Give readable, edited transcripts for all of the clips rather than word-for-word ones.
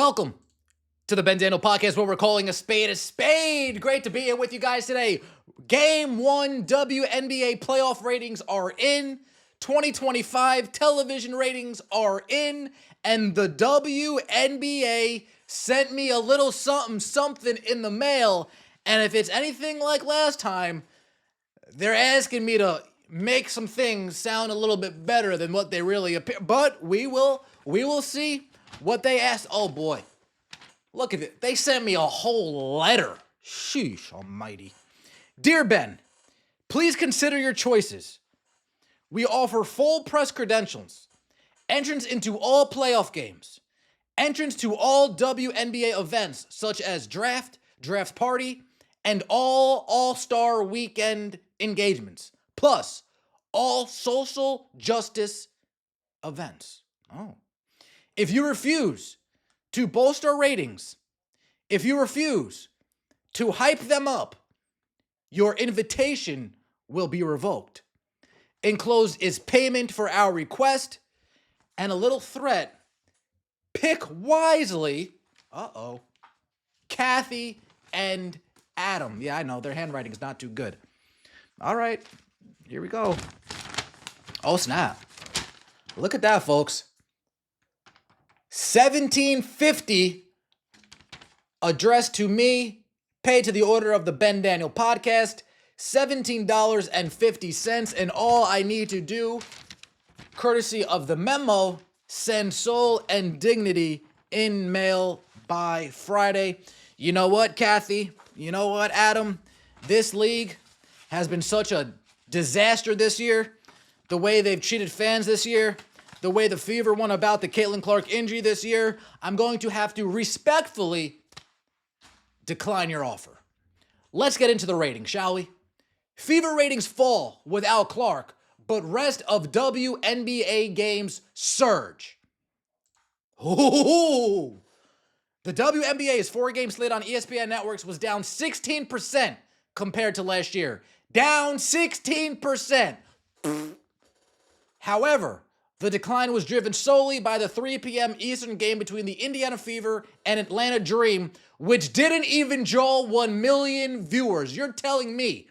Welcome to the Ben Daniel Podcast, where we're calling a spade a spade. Great to be here with you guys today. Game 1 WNBA playoff ratings are in. 2025 television ratings are in. And the WNBA sent me a little something in the mail. And if it's anything like last time, they're asking me to make some things sound a little bit better than what they really appear. But we will see what they asked. Oh boy. Look at it. They sent me a whole letter. Sheesh almighty. Dear Ben, please consider your choices. We offer full press credentials, entrance into all playoff games, entrance to all WNBA events such as draft party, and all All-Star weekend engagements, plus all social justice events. Oh. If you refuse to boost our ratings, if you refuse to hype them up, your invitation will be revoked. Enclosed is payment for our request and a little threat. Pick wisely. Kathy and Adam. Yeah, I know, their handwriting is not too good. All right, here we go. Oh, snap. Look at that, folks. $17.50 addressed to me, paid to the order of the Ben Daniel Podcast, $17.50, and all I need to do, courtesy of the memo, send soul and dignity in mail by Friday. You know what, Kathy? You know what, Adam? This league has been such a disaster this year. The way they've treated fans this year, the way the Fever went about the Caitlin Clark injury this year, I'm going to have to respectfully decline your offer. Let's get into the ratings, shall we? Fever ratings fall without Clark, but rest of WNBA games surge. Ooh. The WNBA's 4-game slate on ESPN networks was down 16% compared to last year. Down 16%. However, the decline was driven solely by the 3 p.m. Eastern game between the Indiana Fever and Atlanta Dream, which didn't even draw 1 million viewers. You're telling me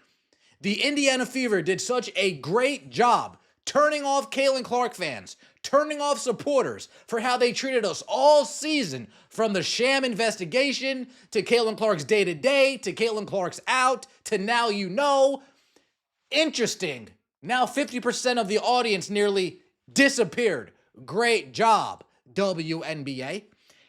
the Indiana Fever did such a great job turning off Caitlin Clark fans, turning off supporters for how they treated us all season, from the sham investigation to Caitlin Clark's day-to-day to Caitlin Clark's out to now you know. Interesting. Now 50% of the audience nearly disappeared. Great job, WNBA.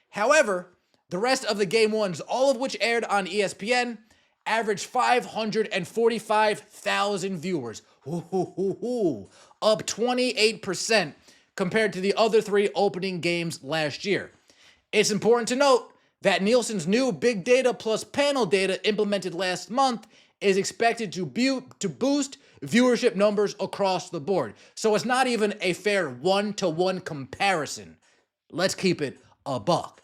However, the rest of the game ones, all of which aired on ESPN, averaged 545,000 viewers. Up 28% compared to the other 3 opening games last year. It's important to note that Nielsen's new big data plus panel data implemented last month is expected to boost viewership numbers across the board. So it's not even a fair 1-to-1 comparison. Let's keep it a buck.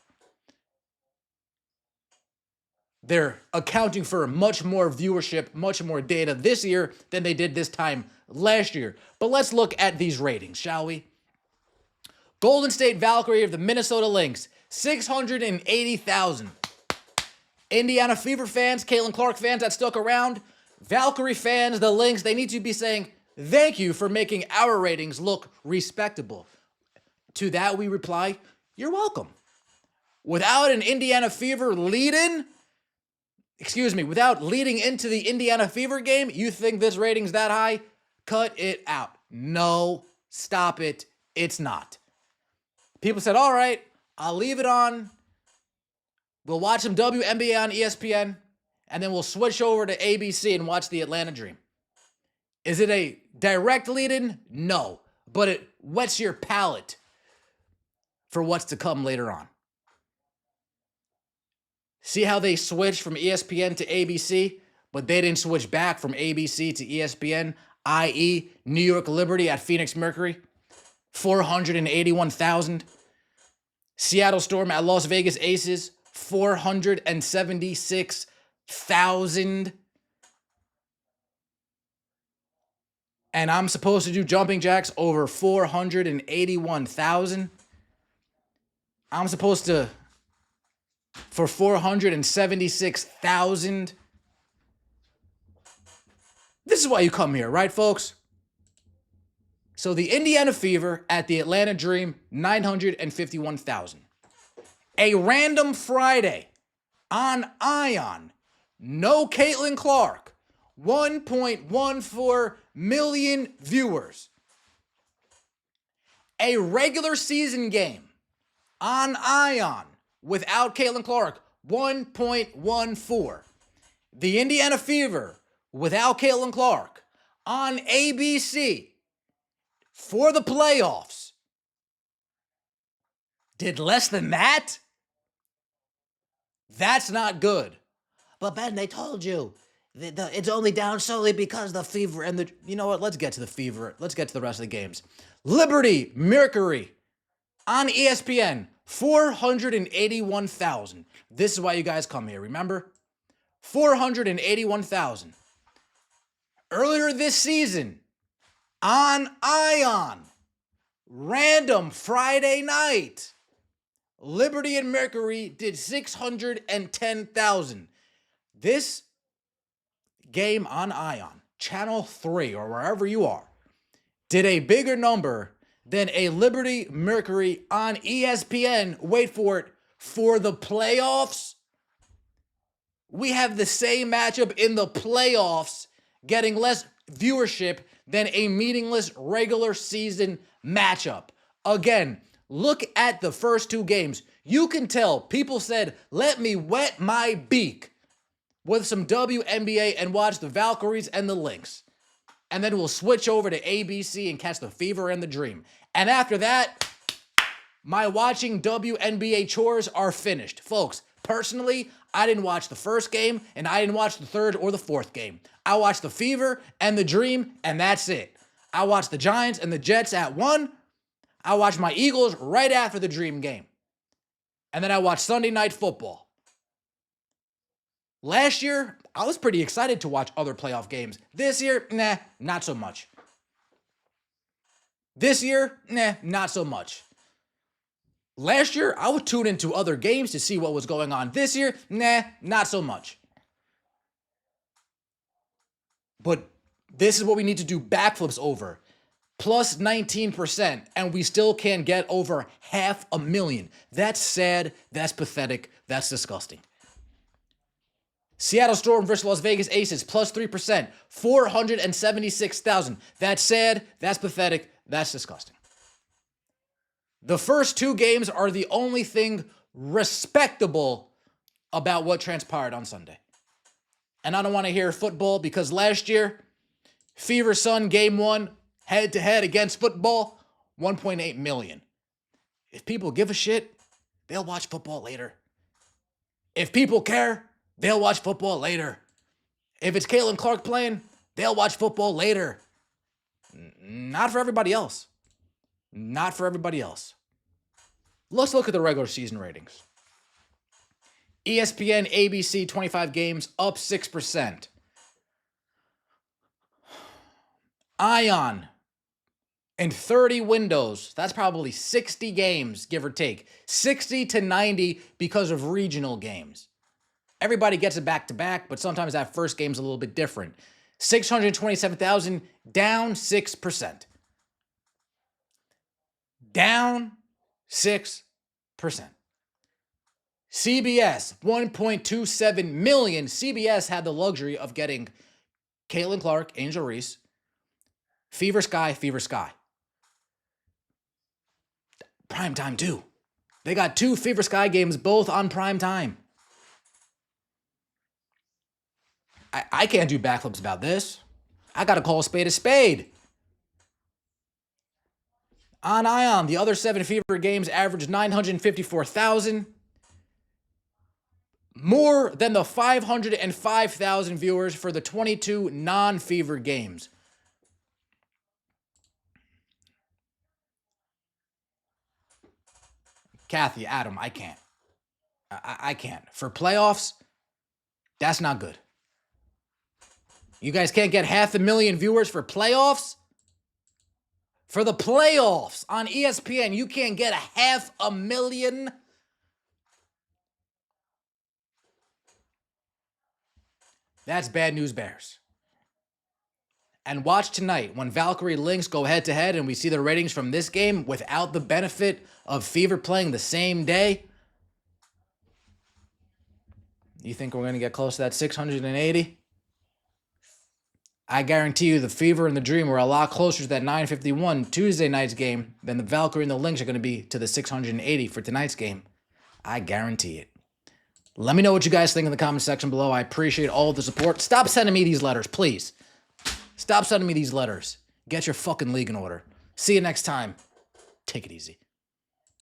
They're accounting for much more viewership, much more data this year than they did this time last year. But let's look at these ratings, shall we? Golden State Valkyrie of the Minnesota Lynx, 680,000. Indiana Fever fans, Caitlin Clark fans that stuck around, Valkyrie fans, the Lynx, they need to be saying, thank you for making our ratings look respectable. To that we reply, you're welcome. Without an Indiana Fever without leading into the Indiana Fever game, you think this rating's that high? Cut it out. No, stop it. It's not. People said, all right, I'll leave it on. We'll watch some WNBA on ESPN, and then we'll switch over to ABC and watch the Atlanta Dream. Is it a direct lead-in? No, but it whets your palate for what's to come later on. See how they switched from ESPN to ABC, but they didn't switch back from ABC to ESPN, i.e. New York Liberty at Phoenix Mercury, 481,000. Seattle Storm at Las Vegas Aces, 476,000. And I'm supposed to do jumping jacks over 481,000. I'm supposed to for 476,000. This is why you come here, right, folks? So the Indiana Fever at the Atlanta Dream, 951,000. A random Friday on Ion, no Caitlin Clark, 1.14 million viewers. A regular season game on Ion without Caitlin Clark, 1.14. The Indiana Fever without Caitlin Clark on ABC for the playoffs did less than that? That's not good. But Ben, they told you it's only down solely because the Fever and the... You know what? Let's get to the Fever. Let's get to the rest of the games. Liberty, Mercury on ESPN, 481,000. This is why you guys come here, remember? 481,000. Earlier this season, on Ion, random Friday night, Liberty and Mercury did 610,000. This game on Ion, Channel 3 or wherever you are, did a bigger number than a Liberty Mercury on ESPN, wait for it, for the playoffs. We have the same matchup in the playoffs getting less viewership than a meaningless regular season matchup. Again, look at the first two games. You can tell people said, let me wet my beak with some WNBA and watch the Valkyries and the Lynx. And then we'll switch over to ABC and catch the Fever and the Dream. And after that, my watching WNBA chores are finished. Folks, personally, I didn't watch the first game, and I didn't watch the third or the fourth game. I watched the Fever and the Dream, and that's it. I watched the Giants and the Jets at 1. I watched my Eagles right after the Dream game. And then I watched Sunday Night Football. Last year, I was pretty excited to watch other playoff games. This year, nah, not so much. This year, nah, not so much. Last year, I would tune into other games to see what was going on. This year, nah, not so much. But this is what we need to do backflips over. Plus 19%, and we still can't get over 500,000. That's sad, that's pathetic, that's disgusting. Seattle Storm versus Las Vegas Aces, plus 3%, 476,000. That's sad, that's pathetic, that's disgusting. The first two games are the only thing respectable about what transpired on Sunday. And I don't want to hear football because last year, Fever Sun Game 1, head-to-head against football, 1.8 million. If people give a shit, they'll watch football later. If people care, they'll watch football later. If it's Caitlin Clark playing, they'll watch football later. Not for everybody else. Not for everybody else. Let's look at the regular season ratings. ESPN, ABC, 25 games, up 6%. Ion, in 30 windows, that's probably 60 games, give or take. 60 to 90 because of regional games. Everybody gets it back-to-back, but sometimes that first game's a little bit different. 627,000, down 6%. Down 6%. CBS, 1.27 million. CBS had the luxury of getting Caitlin Clark, Angel Reese, Fever Sky. Primetime too. They got 2 Fever Sky games, both on primetime. I can't do backflips about this. I got to call a spade a spade. On Ion, the other 7 Fever games averaged 954,000. More than the 505,000 viewers for the 22 non-Fever games. Kathy, Adam, I can't. I can't. For playoffs, that's not good. You guys can't get 500,000 viewers for playoffs? For the playoffs on ESPN, you can't get 500,000? That's bad news bears. And watch tonight when Valkyrie Lynx go head-to-head and we see the ratings from this game without the benefit of Fever playing the same day. You think we're going to get close to that 680? I guarantee you the Fever and the Dream are a lot closer to that 951 Tuesday night's game than the Valkyrie and the Lynx are going to be to the 680 for tonight's game. I guarantee it. Let me know what you guys think in the comment section below. I appreciate all the support. Stop sending me these letters, please. Stop sending me these letters. Get your fucking league in order. See you next time. Take it easy.